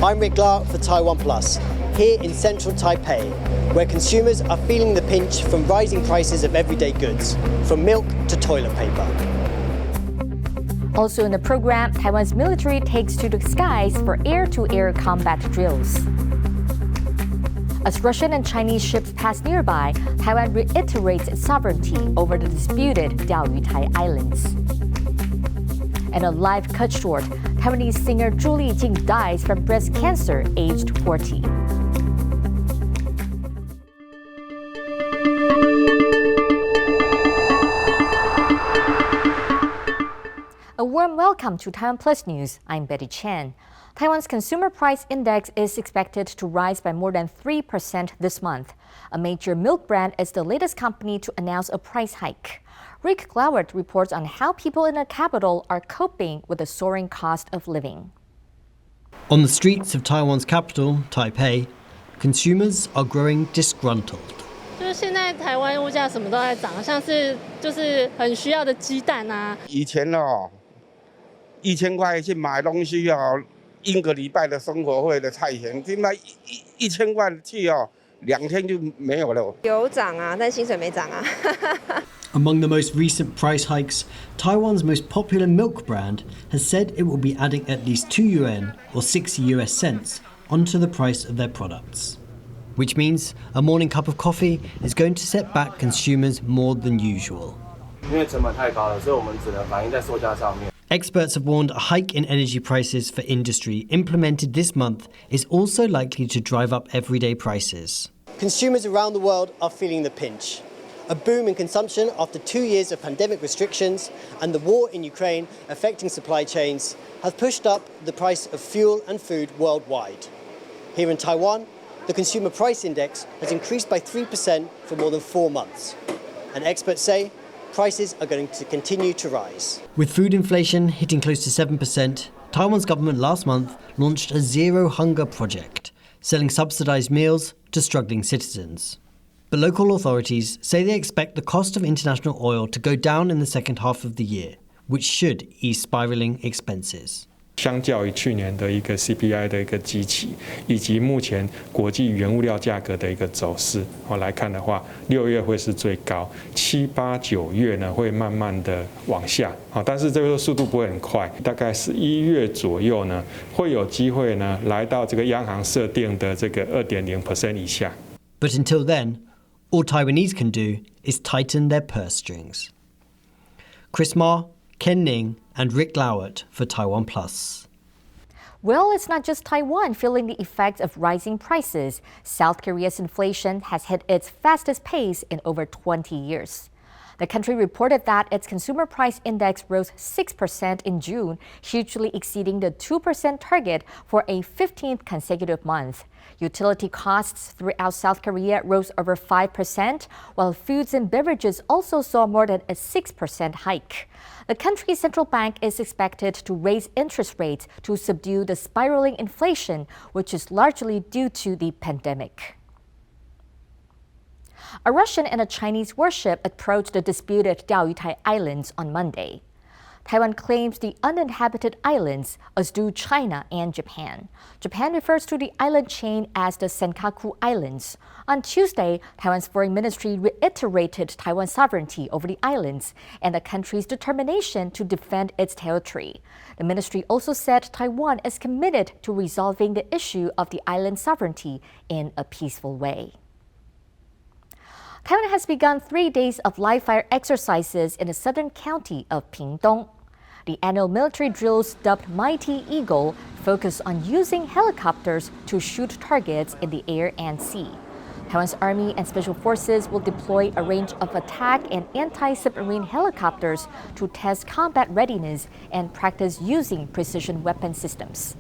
I'm Rick Lark for TaiwanPlus, here in central Taipei, where consumers are feeling the pinch from rising prices of everyday goods, from milk to toilet paper. Also in the program, Taiwan's military takes to the skies for air-to-air combat drills. As Russian and Chinese ships pass nearby, Taiwan reiterates its sovereignty over the disputed Diaoyutai Islands. And a life cut short, Taiwanese singer Chocolatier dies from breast cancer, aged 40. A warm welcome to TaiwanPlus News. I'm Betty Chen. Taiwan's consumer price index is expected to rise by more than 3% this month. A major milk brand is the latest company to announce a price hike. Rick Glauert reports on how people in the capital are coping with the soaring cost of living. On the streets of Taiwan's capital, Taipei, consumers are growing disgruntled. 就是现在台湾物价什么都在涨，像是就是很需要的鸡蛋啊。以前哦，1000块去买东西哦，1个礼拜的生活费的菜钱，现在1000块去哦，2天就没有了。有涨啊，但薪水没涨啊。Among the most recent price hikes, Taiwan's most popular milk brand has said it will be adding at least 2 yuan or 60 US cents onto the price of their products. Which means a morning cup of coffee is going to set back consumers more than usual. 因为成本太高了，所以我们只能反映在售价上面。 Experts have warned a hike in energy prices for industry implemented this month is also likely to drive up everyday prices. Consumers around the world are feeling the pinch. A boom in consumption after 2 years of pandemic restrictions and the war in Ukraine affecting supply chains has pushed up the price of fuel and food worldwide. Here in Taiwan, the consumer price index has increased by 3% for more than 4 months. And experts say prices are going to continue to rise. With food inflation hitting close to 7%, Taiwan's government last month launched a zero hunger project, selling subsidized meals to struggling citizens. But local authorities say they expect the cost of international oil to go down in the second half of the year, which should ease spiraling expenses. 相较于去年的一个 CPI 的一个基期，以及目前国际原物料价格的一个走势来看的话，6月会是最高，7、8、9月呢会慢慢的往下，但是这个速度不会很快，大概11月左右呢会有机会呢来到这个央行设定的这个2.0% 以下。But until then, all Taiwanese can do is tighten their purse strings. Chris Ma, Ken Ning, and Rick Glauert for TaiwanPlus. Well, it's not just Taiwan feeling the effects of rising prices. South Korea's inflation has hit its fastest pace in over 20 years. The country reported that its consumer price index rose 6% in June, hugely exceeding the 2% target for a 15th consecutive month. Utility costs throughout South Korea rose over 5%, while foods and beverages also saw more than a 6% hike. The country's central bank is expected to raise interest rates to subdue the spiraling inflation, which is largely due to the pandemic. A Russian and a Chinese warship approached the disputed Diaoyutai Islands on Monday. Taiwan claims the uninhabited islands, as do China and Japan. Japan refers to the island chain as the Senkaku Islands. On Tuesday, Taiwan's foreign ministry reiterated Taiwan's sovereignty over the islands and the country's determination to defend its territory. The ministry also said Taiwan is committed to resolving the issue of the island sovereignty in a peaceful way. Taiwan has begun 3 days of live-fire exercises in the southern county of Pingtung. The annual military drills, dubbed Mighty Eagle, focus on using helicopters to shoot targets in the air and sea. Taiwan's Army and Special Forces will deploy a range of attack and anti-submarine helicopters to test combat readiness and practice using precision weapon systems.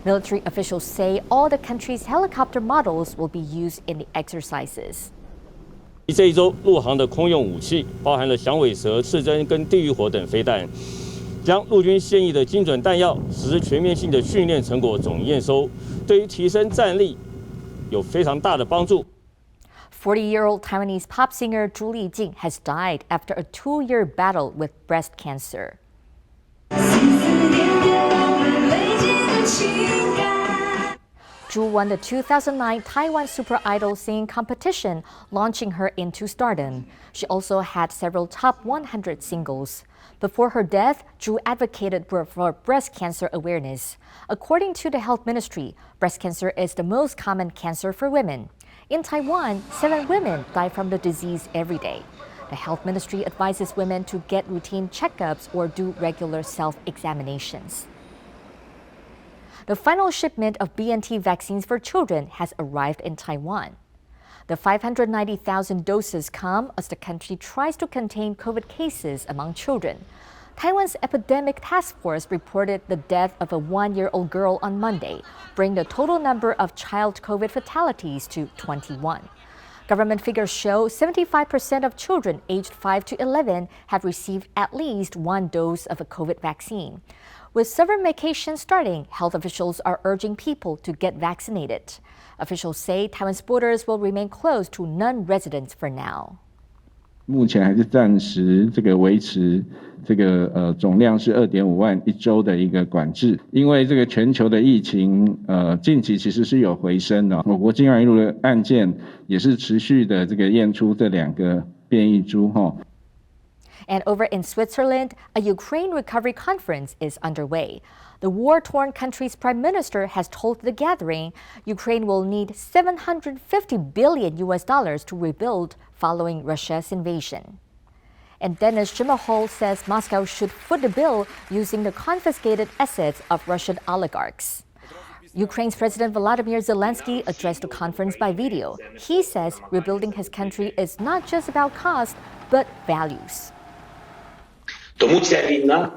Military officials say all the country's helicopter models will be used in the exercises. 这一周陆航的空用武器包含了响尾蛇、刺针跟地狱火等飞弹，将陆军现役的精准弹药实施全面性的训练成果总验收，对于提升战力有非常大的帮助。40-year-old Taiwanese pop singer Chocolatier has died after a 2-year battle with breast cancer. Zhu won the 2009 Taiwan Super Idol singing competition, launching her into stardom. She also had several top 100 singles. Before her death, Zhu advocated for breast cancer awareness. According to the Health Ministry, breast cancer is the most common cancer for women. In Taiwan, 7 women die from the disease every day. The Health Ministry advises women to get routine checkups or do regular self-examinations. The final shipment of BNT vaccines for children has arrived in Taiwan. The 590,000 doses come as the country tries to contain COVID cases among children. Taiwan's Epidemic Task Force reported the death of a 1-year-old girl on Monday, bringing the total number of child COVID fatalities to 21. Government figures show 75% of children aged 5 to 11 have received at least 1 dose of a COVID vaccine. With summer vacation starting, health officials are urging people to get vaccinated. Officials say Taiwan's borders will remain closed to non-residents for now. 目前还是暂时维持总量是2.5万1周的一个管制，因为这个全球的疫情近期其实是有回升的，我国境外一路的案件也是持续的验出这2个变异株哈。 And over in Switzerland, a Ukraine recovery conference is underway. The war-torn country's prime minister has told the gathering Ukraine will need $750 billion to rebuild following Russia's invasion. And Dennis Jianhua says Moscow should foot the bill using the confiscated assets of Russian oligarchs. Ukraine's President Volodymyr Zelensky addressed the conference by video. He says rebuilding his country is not just about cost, but values. Тому ця війна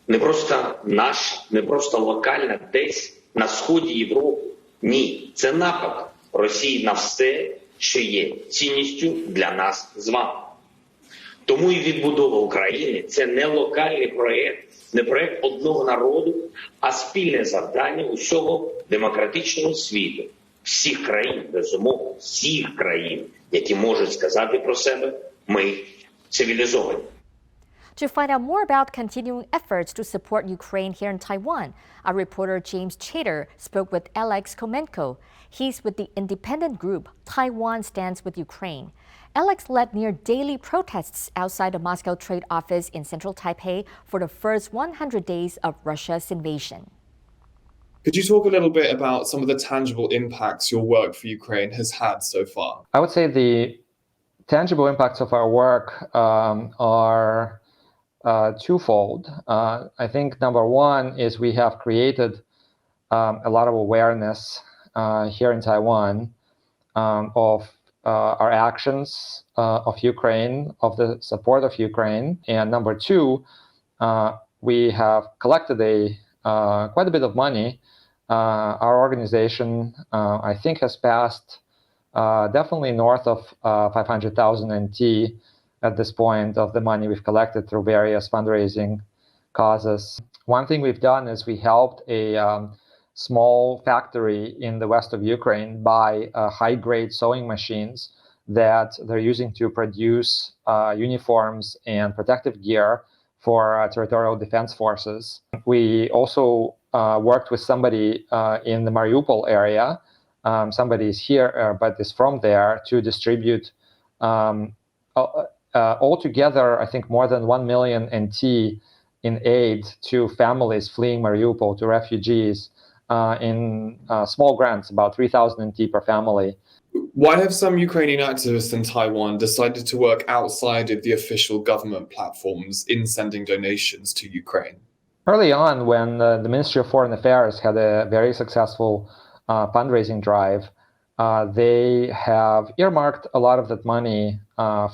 не просто наша, не просто локальна десь на сході Європи. Ні, це напад Росії на все, що є цінністю для нас з вами. Тому і відбудова України – це не локальний проєкт, не проєкт одного народу, а спільне завдання усього демократичного світу, всіх країн, безумовно, всіх країн, які можуть сказати про себе «ми цивілізовані». To find out more about continuing efforts to support Ukraine here in Taiwan, our reporter James Chater spoke with Alex Komenko. He's with the independent group Taiwan Stands with Ukraine. Alex led near daily protests outside the Moscow trade office in central Taipei for the first 100 days of Russia's invasion. Could you talk a little bit about some of the tangible impacts your work for Ukraine has had so far? I would say the tangible impacts of our work are twofold. I think number one is we have created a lot of awareness here in Taiwan of our actions of Ukraine, of the support of Ukraine. And number two, we have collected quite a bit of money. Our organization, I think, has passed definitely north of 500,000 NT at this point of the money we've collected through various fundraising causes. One thing we've done is we helped a small factory in the west of Ukraine buy high-grade sewing machines that they're using to produce uniforms and protective gear for territorial defense forces. We also worked with somebody in the Mariupol area. Somebody is here but is from there to distribute altogether, I think more than 1 million NT in aid to families fleeing Mariupol, to refugees, in small grants, about 3,000 NT per family. Why have some Ukrainian activists in Taiwan decided to work outside of the official government platforms in sending donations to Ukraine? Early on, when the Ministry of Foreign Affairs had a very successful fundraising drive, they have earmarked a lot of that money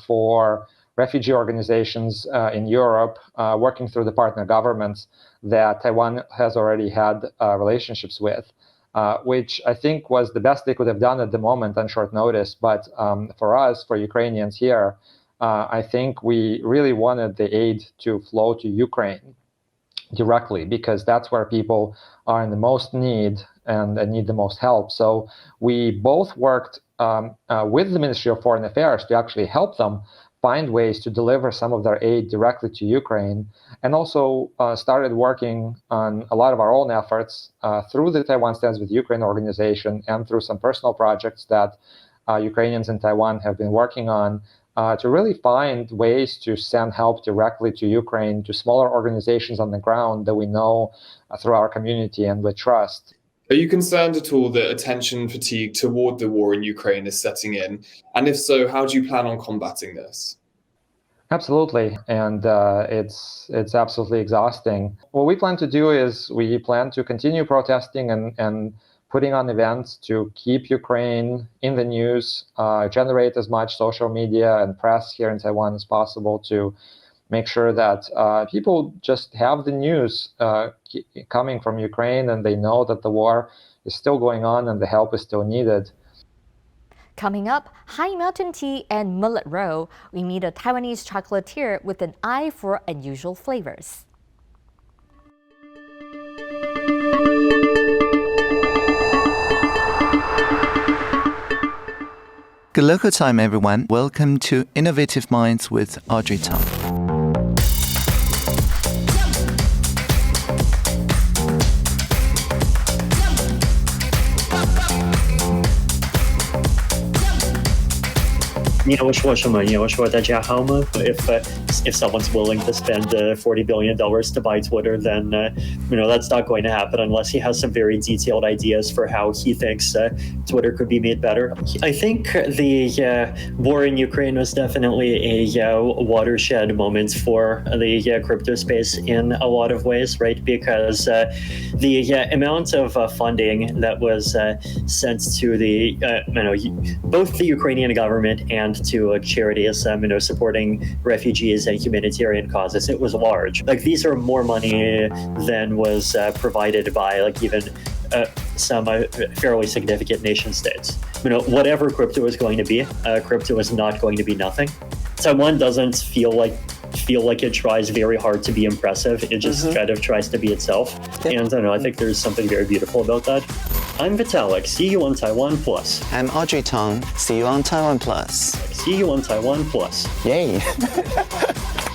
for refugee organizations in Europe, working through the partner governments that Taiwan has already had relationships with, which I think was the best they could have done at the moment on short notice. But for us, for Ukrainians here, I think we really wanted the aid to flow to Ukraine directly, because that's where people are in the most need and need the most help. So we both worked with the Ministry of Foreign Affairs to actually help them find ways to deliver some of their aid directly to Ukraine, and also started working on a lot of our own efforts through the Taiwan Stands with Ukraine organization and through some personal projects that Ukrainians in Taiwan have been working on to really find ways to send help directly to Ukraine, to smaller organizations on the ground that we know through our community and we trust. Are you concerned at all that attention fatigue toward the war in Ukraine is setting in? And if so, how do you plan on combating this? Absolutely, and it's absolutely exhausting. What we plan to do is we plan to continue protesting and putting on events to keep Ukraine in the news, generate as much social media and press here in Taiwan as possible to make sure that people just have the news coming from Ukraine and they know that the war is still going on and the help is still needed. Coming up, high mountain tea and millet roe, we meet a Taiwanese chocolatier with an eye for unusual flavors. Good local time, everyone. Welcome to Innovative Minds with Audrey Tang. If someone's willing to spend $40 billion to buy Twitter, then that's not going to happen unless he has some very detailed ideas for how he thinks Twitter could be made better. I think the war in Ukraine was definitely a watershed moment for the crypto space in a lot of ways, right? Because the amount of funding that was sent to the both the Ukrainian government and to charities supporting refugees and humanitarian causes, it was large. Like, these are more money than was provided by even some fairly significant nation states. Whatever crypto is going to be, crypto is not going to be nothing. Taiwan doesn't feel like it tries very hard to be impressive. It just kind of tries to be itself. And I think there's something very beautiful about that. I'm Vitalik. See you on TaiwanPlus. I'm Audrey Tang. See you on TaiwanPlus. See you on TaiwanPlus. Yay!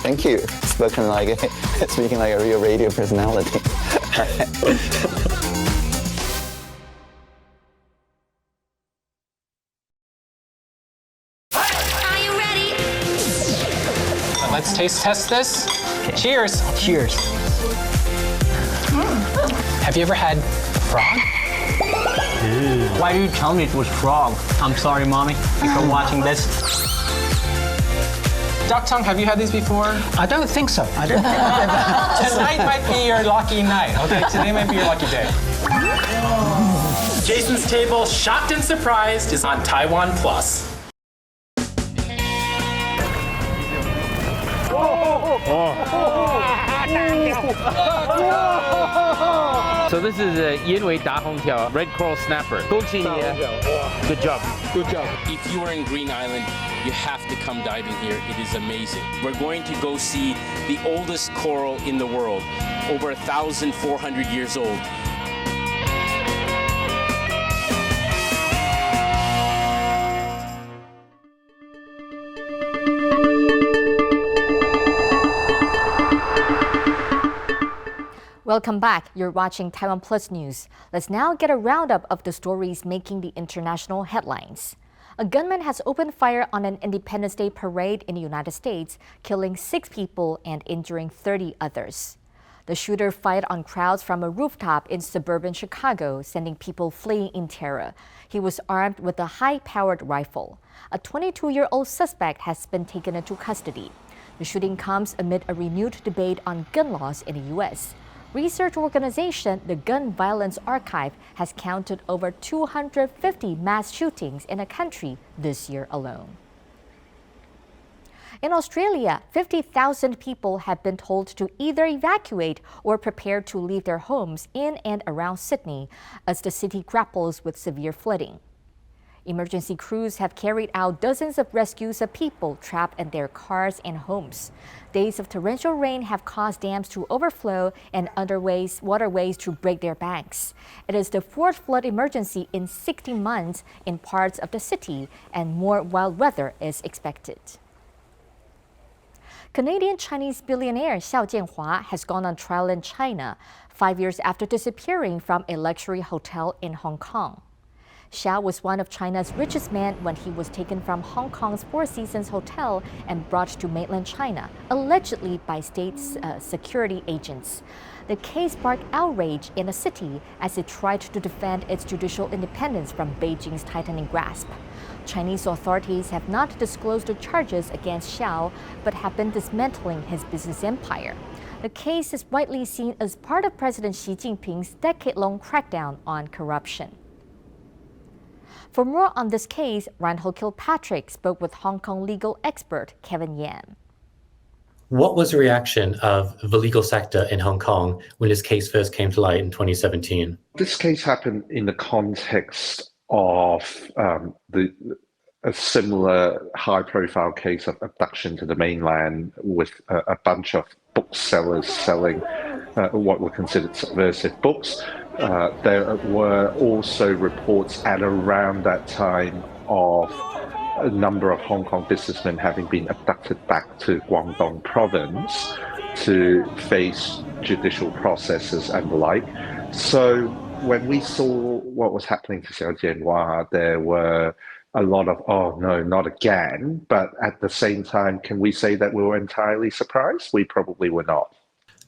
Thank you. Speaking like a real radio personality. Let's taste test this. Okay. Cheers. Cheers. Have you ever had frog? Why did you tell me it was frog? I'm sorry, Mommy, if you're watching this. Duck tongue, have you had these before? I don't think so. Tonight might be your lucky night. Okay, today might be your lucky day. Jason's Table, Shocked and Surprised, is on TaiwanPlus. So this is a Yanwei Da Hong Tiao, red coral snapper. Good job. Good job. If you are in Green Island, you have to come diving here. It is amazing. We're going to go see the oldest coral in the world, over 1,400 years old. Welcome back. You're watching Taiwan Plus News. Let's now get a roundup of the stories making the international headlines. A gunman has opened fire on an Independence Day parade in the United States, killing 6 people and injuring 30 others. The shooter fired on crowds from a rooftop in suburban Chicago, sending people fleeing in terror. He was armed with a high-powered rifle. A 22-year-old suspect has been taken into custody. The shooting comes amid a renewed debate on gun laws in the U.S. Research organization the Gun Violence Archive has counted over 250 mass shootings in the country this year alone. In Australia, 50,000 people have been told to either evacuate or prepare to leave their homes in and around Sydney as the city grapples with severe flooding. Emergency crews have carried out dozens of rescues of people trapped in their cars and homes. Days of torrential rain have caused dams to overflow and waterways to break their banks. It is the 4th flood emergency in 60 months in parts of the city, and more wild weather is expected. Canadian-Chinese billionaire Xiao Jianhua has gone on trial in China 5 years after disappearing from a luxury hotel in Hong Kong. Xiao was one of China's richest men when he was taken from Hong Kong's Four Seasons Hotel and brought to mainland China, allegedly by state security agents. The case sparked outrage in the city as it tried to defend its judicial independence from Beijing's tightening grasp. Chinese authorities have not disclosed the charges against Xiao, but have been dismantling his business empire. The case is widely seen as part of President Xi Jinping's decade-long crackdown on corruption. For more on this case, Reinhold Kilpatrick spoke with Hong Kong legal expert Kevin Yan. What was the reaction of the legal sector in Hong Kong when this case first came to light in 2017? This case happened in the context of a similar high-profile case of abduction to the mainland with a bunch of booksellers selling what were considered subversive books. There were also reports at around that time of a number of Hong Kong businessmen having been abducted back to Guangdong province to face judicial processes and the like. So when we saw what was happening to Xiao Jianhua, there were a lot of, oh no, not again. But at the same time, can we say that we were entirely surprised? We probably were not.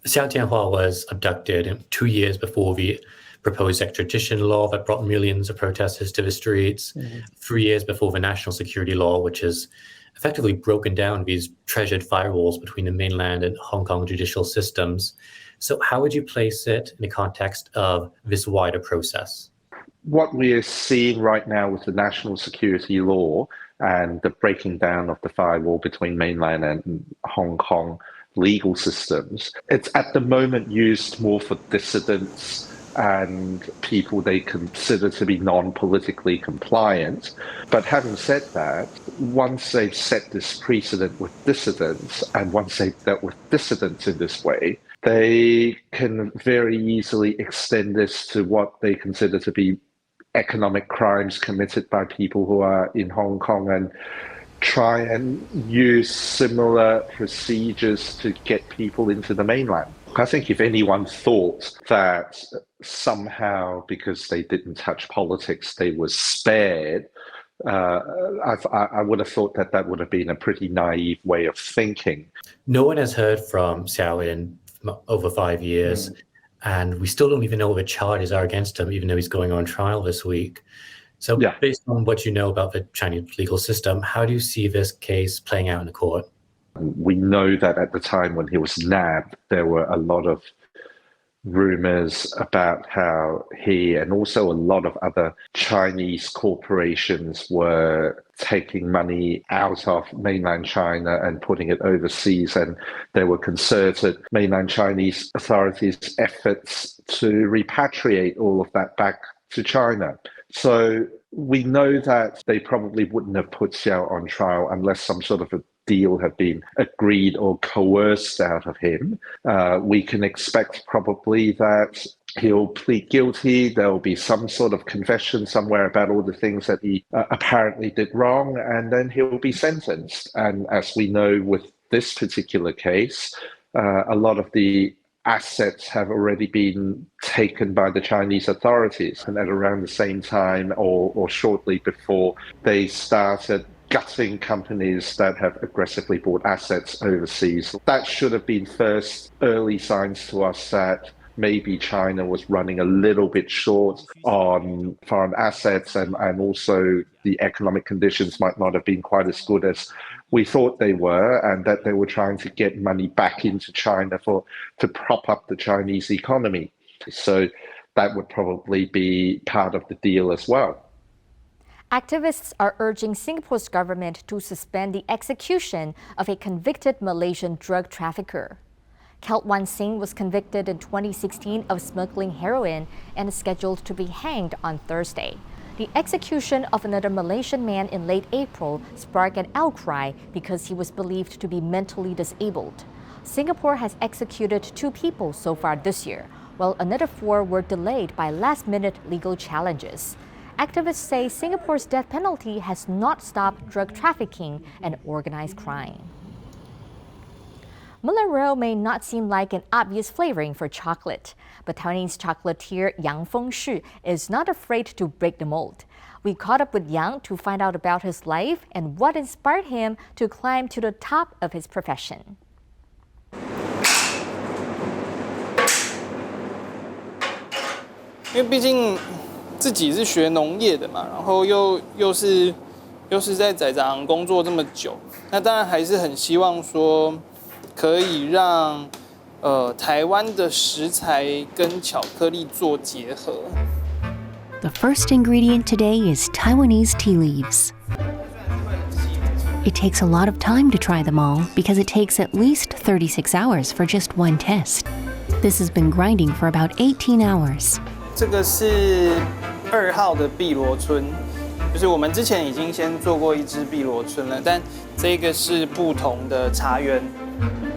Xiao Jianhua was abducted 2 years before the proposed extradition law that brought millions of protesters to the streets, 3 years before the national security law, which has effectively broken down these treasured firewalls between the mainland and Hong Kong judicial systems. So how would you place it in the context of this wider process? What we are seeing right now with the national security law and the breaking down of the firewall between mainland and Hong Kong legal systems, it's at the moment used more for dissidents and people they consider to be non-politically compliant. But having said that, once they've set this precedent with dissidents, and once they've dealt with dissidents in this way, they can very easily extend this to what they consider to be economic crimes committed by people who are in Hong Kong and try and use similar procedures to get people into the mainland. I think if anyone thought that somehow because they didn't touch politics, they were spared, I would have thought that that would have been a pretty naive way of thinking. No one has heard from Xiao in over 5 years, and we still don't even know what the charges are against him, even though he's going on trial this week. So based on what you know about the Chinese legal system, how do you see this case playing out in the court? We know that at the time when he was nabbed, there were a lot of rumors about how he and also a lot of other Chinese corporations were taking money out of mainland China and putting it overseas. And there were concerted mainland Chinese authorities' efforts to repatriate all of that back to China. So we know that they probably wouldn't have put Xiao on trial unless some sort of a deal had been agreed or coerced out of him. We can expect probably that he'll plead guilty. There'll be some sort of confession somewhere about all the things that he apparently did wrong, and then he'll be sentenced. And as we know with this particular case, a lot of the assets have already been taken by the Chinese authorities. And at around the same time or shortly before, they started gutting companies that have aggressively bought assets overseas. That should have been first early signs to us that maybe China was running a little bit short on foreign assets, and also the economic conditions might not have been quite as good as we thought they were, and that they were trying to get money back into China to prop up the Chinese economy. So that would probably be part of the deal as well. Activists are urging Singapore's government to suspend the execution of a convicted Malaysian drug trafficker. Halt Singh was convicted in 2016 of smuggling heroin and is scheduled to be hanged on Thursday. The execution of another Malaysian man in late April sparked an outcry because he was believed to be mentally disabled. Singapore has executed 2 people so far this year, while another 4 were delayed by last-minute legal challenges. Activists say Singapore's death penalty has not stopped drug trafficking and organized crime. Mullet roe may not seem like an obvious flavoring for chocolate, but Taiwanese chocolatier Yang Fengshu is not afraid to break the mold. We caught up with Yang to find out about his life and what inspired him to climb to the top of his profession. 因为毕竟自己是学农业的嘛，然后又是在仔仔行工作这么久，那当然还是很希望说可以让台湾的食材跟巧克力做结合。The first ingredient today is Taiwanese tea leaves. It takes a lot of time to try them all because it takes at least 36 hours for just one test. This has been grinding for about 18 hours. 这个是2号的碧螺春，就是我们之前已经先做过一支碧螺春了，但这个是不同的茶园。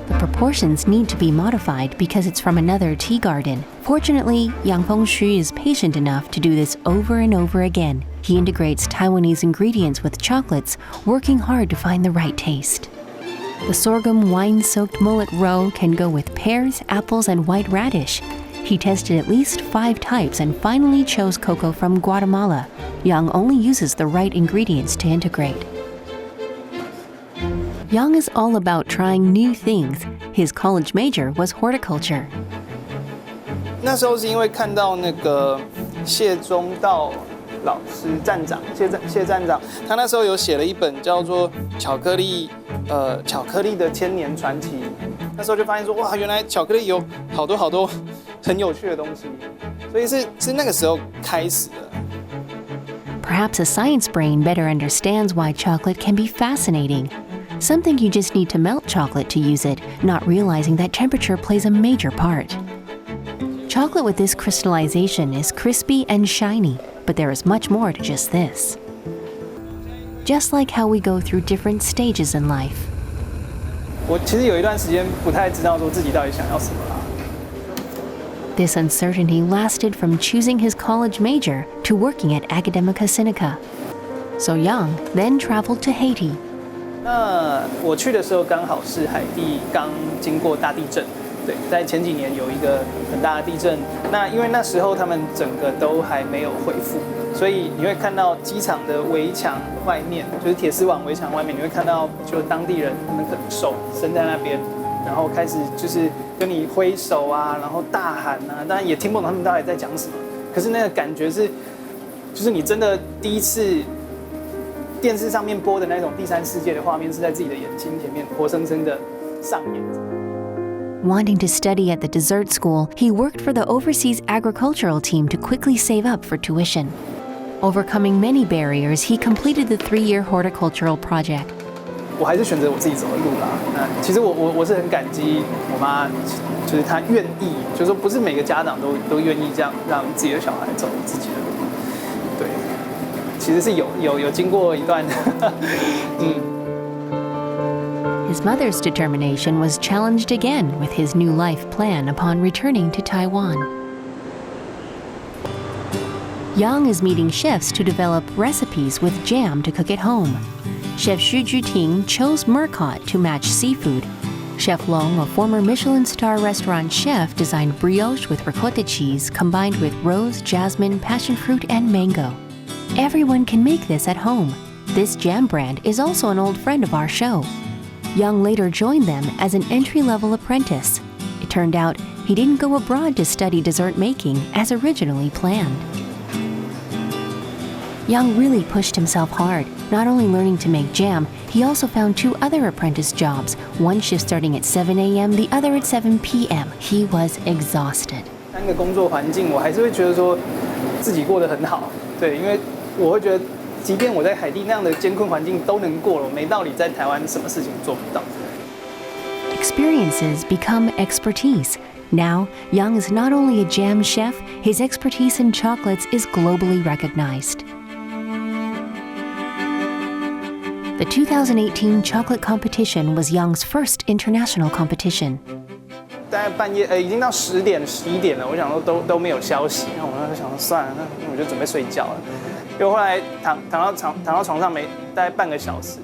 The proportions need to be modified because it's from another tea garden. Fortunately, Yang Fengshu is patient enough to do this over and over again. He integrates Taiwanese ingredients with chocolates, working hard to find the right taste. The sorghum wine-soaked mullet roe can go with pears, apples, and white radish. He tested at least 5 types and finally chose cocoa from Guatemala. Yang only uses the right ingredients to integrate. Yang is all about trying new things. His college major was horticulture. 那时候是因为看到那个谢宗道老师站长谢站长，他那时候有写了一本叫做《巧克力的千年传奇》。那时候就发现说，哇，原来巧克力有好多很有趣的东西，所以是那个时候开始的。Perhaps a science brain better understands why chocolate can be fascinating. Some think you just need to melt chocolate to use it, not realizing that temperature plays a major part. Chocolate with this crystallization is crispy and shiny, but there is much more to just this. Just like how we go through different stages in life. 我其实有一段时间不太知道说自己到底想要什么啦。This uncertainty lasted from choosing his college major to working at Academica Sinica. So Yang then traveled to Haiti. 那我去的时候刚好是海地刚经过大地震，对，在前几年有一个很大的地震。那因为那时候他们整个都还没有恢复，所以你会看到机场的围墙外面，就是铁丝网围墙外面，你会看到就当地人他们的手伸在那边，然后开始就是跟你挥手啊，然后大喊啊，当然也听不懂他们到底在讲什么。可是那个感觉是，就是你真的第一次。电视上面播的那种第三世界的画面是在自己的眼睛前面活生生的上演。Wanting to study at the dessert school, he worked for the overseas agricultural team to quickly save up for tuition. Overcoming many barriers, he completed the 3-year horticultural project. 我还是选择我自己走的路啦。那其实我是很感激我妈，就是她愿意，就是说不是每个家长都愿意这样让自己的小孩走自己的路。对。其实是有经过一段His mother's determination was challenged again with his new life plan upon returning to Taiwan. Yang is meeting chefs to develop recipes with jam to cook at home. Chef Xu Juting chose Murcot to match seafood. Chef Long, a former Michelin star restaurant chef, designed brioche with ricotta cheese combined with rose, jasmine, passion fruit, and mango. Everyone can make this at home. This jam brand is also an old friend of our show. Yang later joined them as an entry-level apprentice. It turned out he didn't go abroad to study dessert making as originally planned. Yang really pushed himself hard, not only learning to make jam, he also found 2 other apprentice jobs, one shift starting at 7 a.m., the other at 7 p.m. He was exhausted. 3个工作环境，我还是会觉得说自己过得很好，对，因为我会觉得，即便我在海地那样的艰困环境都能过了，我没道理在台湾什么事情做不到。Experiences become expertise. Now, Yang is not only a jam chef, his expertise in chocolates is globally recognized. The 2018 chocolate competition was Yang's first international competition. 大概半夜已经到10点11点了，我想说都没有消息，那我那时候想说算了，那我就准备睡觉了。因为后来躺到床上大概半个小时，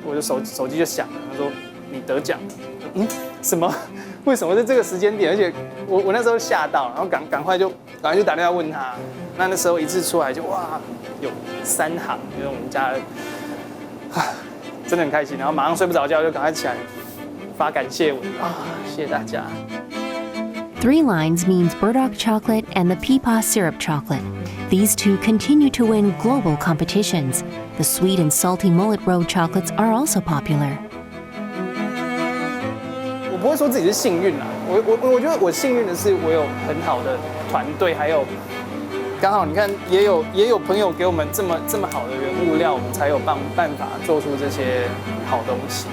我就手机就响了，他说你得奖了，什么？为什么是这个时间点？而且我那时候吓到，然后赶快就打电话问他。那时候一次出来就哇，有3行，就是我们家的，真的很开心。然后马上睡不着觉，就赶快起来发感谢文啊，谢谢大家。3 lines means burdock chocolate and the peepah syrup chocolate. These two continue to win global competitions. The sweet and salty mullet road chocolates are also popular. 我不会说自己是幸运啦，我觉得我幸运的是我有很好的团队，还有刚好你看也有朋友给我们这么好的原物料，我们才有办法做出这些好东西。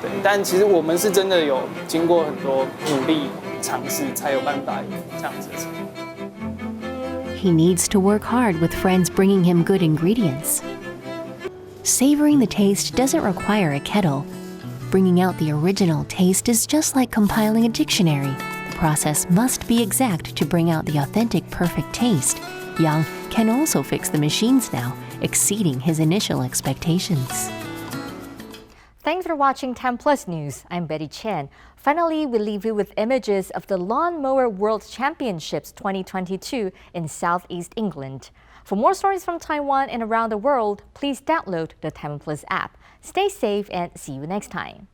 对，但其实我们是真的有经过很多努力尝试，才有办法有这样子的成果。He needs to work hard with friends bringing him good ingredients. Savoring the taste doesn't require a kettle. Bringing out the original taste is just like compiling a dictionary. The process must be exact to bring out the authentic, perfect taste. Yang can also fix the machines now, exceeding his initial expectations. Thanks for watching TaiwanPlus News. I'm Betty Chen. Finally, we leave you with images of the Lawn Mower World Championships 2022 in Southeast England. For more stories from Taiwan and around the world, please download the TaiwanPlus app. Stay safe and see you next time.